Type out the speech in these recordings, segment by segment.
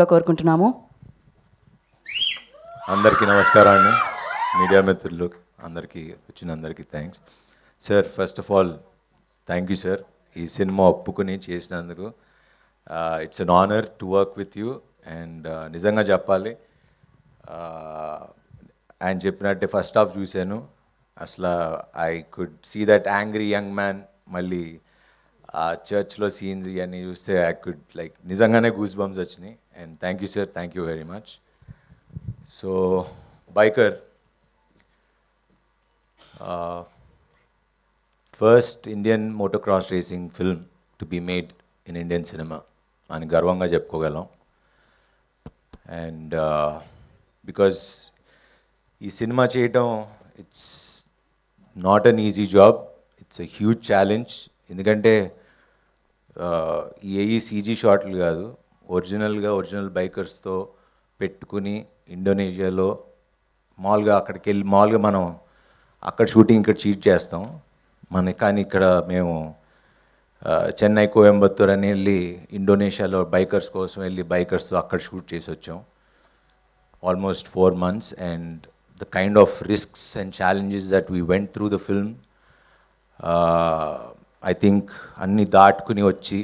కోరుకుంటున్నాము. అందరికీ నమస్కారం అండి. మీడియా మిత్రులు అందరికీ వచ్చిన అందరికీ thanks sir. First of all thank you sir, ఈ సినిమా ఒప్పుకుని చేసినందుకు. It's an honour to work with you. And నిజంగా చెప్పాలి, ఆయన చెప్పినట్టే ఫస్ట్ హాఫ్ చూశాను. అసలు I could see that angry young man. మళ్ళీ ఆ చర్చ్లో సీన్స్ ఇవన్నీ చూస్తే ఐ కుడ్ లైక్ నిజంగానే గూస్ బంప్స్ వచ్చినాయి. And thank you sir, thank you very much. So biker first Indian motocross racing film to be made in Indian cinema అని గర్వంగా చెప్పుకోగలం. And because ఈ సినిమా చేయటం it's not an easy job, it's a huge challenge. ఎందుకంటే ఈ CG షాట్లు కాదు, original బైకర్స్తో పెట్టుకుని ఇండోనేషియాలో మామూలుగా మనం అక్కడ షూటింగ్ ఇక్కడ షూట్ చేస్తాం. కానీ ఇక్కడ మేము చెన్నై కోయంబత్తూర్ అని వెళ్ళి ఇండోనేషియాలో బైకర్స్ కోసం వెళ్ళి బైకర్స్తో అక్కడ షూట్ చేసి వచ్చాం almost 4 months. And the kind of risks and challenges that we went through the film, I think అన్నీ దాటుకుని వచ్చి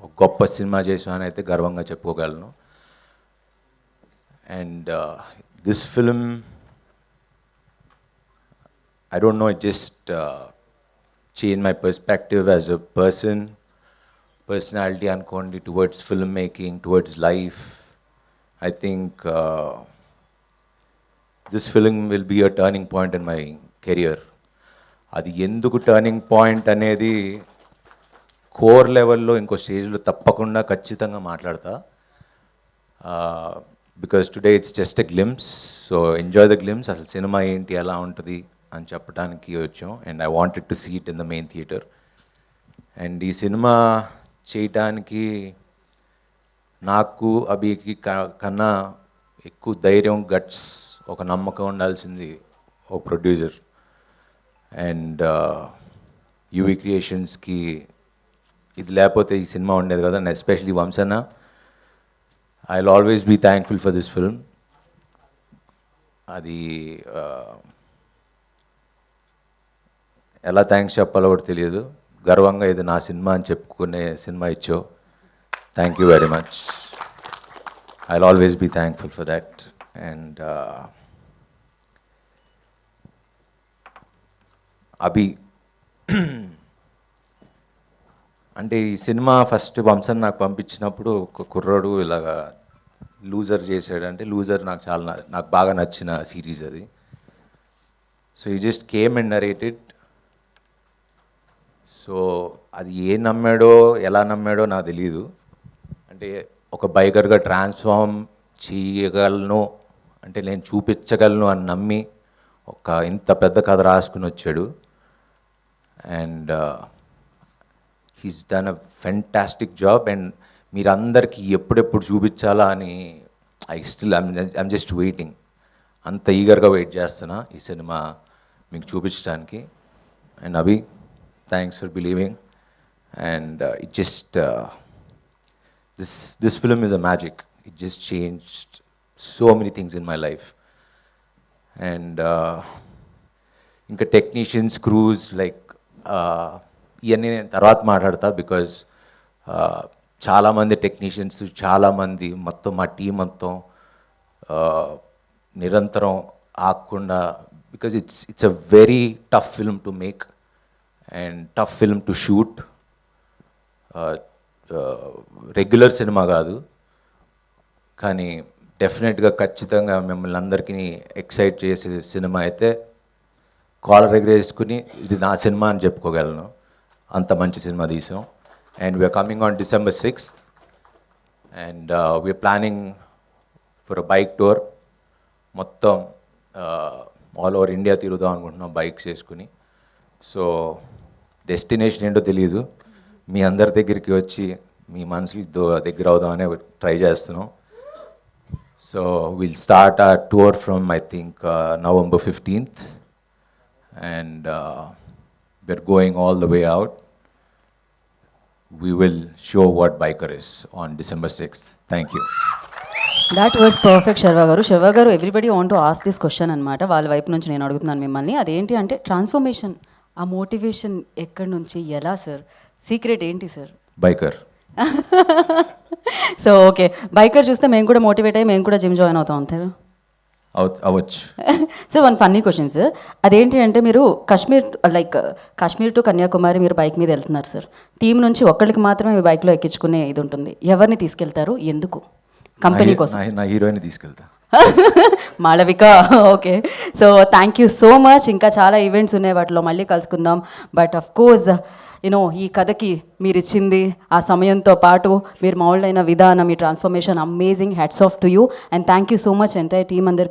ఒక గొప్ప సినిమా చేసామని అయితే గర్వంగా చెప్పుకోగలను. And this film, I don't know, it just changed my perspective as a personality అనుకోండి, towards filmmaking, towards life. I think this film will be a turning point in my career. అది ఎందుకు turning point అనేది core లెవెల్లో ఇంకో స్టేజ్లో తప్పకుండా ఖచ్చితంగా మాట్లాడతా. Because today it's just a glimpse. So enjoy the glimpse. అసలు సినిమా ఏంటి, ఎలా ఉంటుంది అని చెప్పడానికి వచ్చాం. And I wanted to see it in the main theatre. And ఈ సినిమా చేయటానికి నాకు అభికి కన్నా ఎక్కువ ధైర్యం, గట్స్, ఒక నమ్మకం ఉండాల్సింది ఓ ప్రొడ్యూసర్. అండ్ యూవీ క్రియేషన్స్కి ఇది లేకపోతే ఈ సినిమా ఉండేది కదా. అండ్ ఎస్పెషలీ వంశన్న, I will always be thankful for this film. అది ఎలా థ్యాంక్స్ చెప్పాలో కూడా తెలియదు. గర్వంగా ఇది నా సినిమా అని చెప్పుకునే సినిమా ఇచ్చో. Thank you very much. I will always be thankful for that. And Abhi, అంటే ఈ సినిమా ఫస్ట్ వంశన్ నాకు పంపించినప్పుడు ఒక కుర్రాడు ఇలాగా లూజర్ చేశాడంటే, లూజర్ నాకు బాగా నచ్చిన సిరీస్ అది. సో ఈ just came and narrated. So అది ఎలా నమ్మాడో నాకు తెలియదు. అంటే ఒక బైకర్గా ట్రాన్స్ఫార్మ్ చేయగలను అంటే నేను చూపించగలను అని నమ్మి ఒక ఇంత పెద్ద కథ రాసుకుని వచ్చాడు. And he's done a fantastic job. And మీరందరికీ ఎప్పుడెప్పుడు చూపించాలా అని ఐమ్ జస్ట్ వెయిటింగ్. అంత ఈగర్గా వెయిట్ చేస్తున్నా ఈ సినిమా మీకు చూపించడానికి. And Abhi, thanks for believing. And it just this film is a magic. It just changed so many things in my life. And ఇంకా టెక్నీషియన్స్, క్రూస్, లైక్ ఇవన్నీ నేను తర్వాత మాట్లాడతా. బికాజ్ చాలామంది టెక్నీషియన్స్, చాలామంది మొత్తం మా టీం మొత్తం నిరంతరం ఆగకుండా, because it's a very tough film to make and tough film to shoot. Regular cinema కాదు, కానీ డెఫినెట్గా ఖచ్చితంగా మిమ్మల్ని అందరికీ ఎక్సైట్ చేసే సినిమా అయితే కాలర్ ఎగరేసుకుని ఇది నా సినిమా అని చెప్పుకోగలను. అంత మంచి సినిమా తీసాం. And we are coming on December 6th. And we are planning for a bike tour. మొత్తం ఆల్ ఓవర్ ఇండియా తిరుగుదాం అనుకుంటున్నాం బైక్స్ వేసుకుని. సో డెస్టినేషన్ ఏంటో తెలియదు, మీ అందరి దగ్గరికి వచ్చి మీ మనసులతో దగ్గర అవుదామనే ట్రై చేస్తున్నాం. So will start our tour from I think November 15th. And we're going all the way out. We will show what biker is on December 6th. Thank you. That was perfect Sharwa గారు. శర్వా గారు, everybody want to ask this question అనమాట. వాళ్ళ వైపు నుంచి నేను అడుగుతున్నాను మిమ్మల్ని. అదేంటి అంటే ట్రాన్స్ఫర్మేషన్, ఆ మోటివేషన్ ఎక్కడి నుంచి, ఎలా సార్? సీక్రెట్ ఏంటి sir? Biker. So okay, biker చూస్తే మేము కూడా మోటివేట్ అయ్యి మేము కూడా జిమ్ జాయిన్ అవుతాం అంటారు. అవ్వచ్చు. So one funny question sir, అదేంటి అంటే మీరు కాశ్మీర్ టు కన్యాకుమారి మీరు బైక్ మీద వెళ్తున్నారు సార్. టీం నుంచి ఒక్కళ్ళకి మాత్రమే మీ బైక్లో ఎక్కించుకునే ఇది ఉంటుంది. ఎవరిని తీసుకెళ్తారు, ఎందుకు? కంపెనీ కోసం. నా హీరోయిన్ తీసుకెళ్తా. Malavika. Okay, so thank you so much. ఇంకా చాలా ఈవెంట్స్ ఉన్నాయి, వాటిలో మళ్ళీ కలుసుకుందాం. బట్ అఫ్ కోర్స్ యూనో ఈ కథకి మీరు ఇచ్చింది ఆ సమయంతో పాటు మీరు మౌల్డ్ అయిన విధానం, మీ transformation amazing. Hats off to you and thank you so much entire team అందరికి.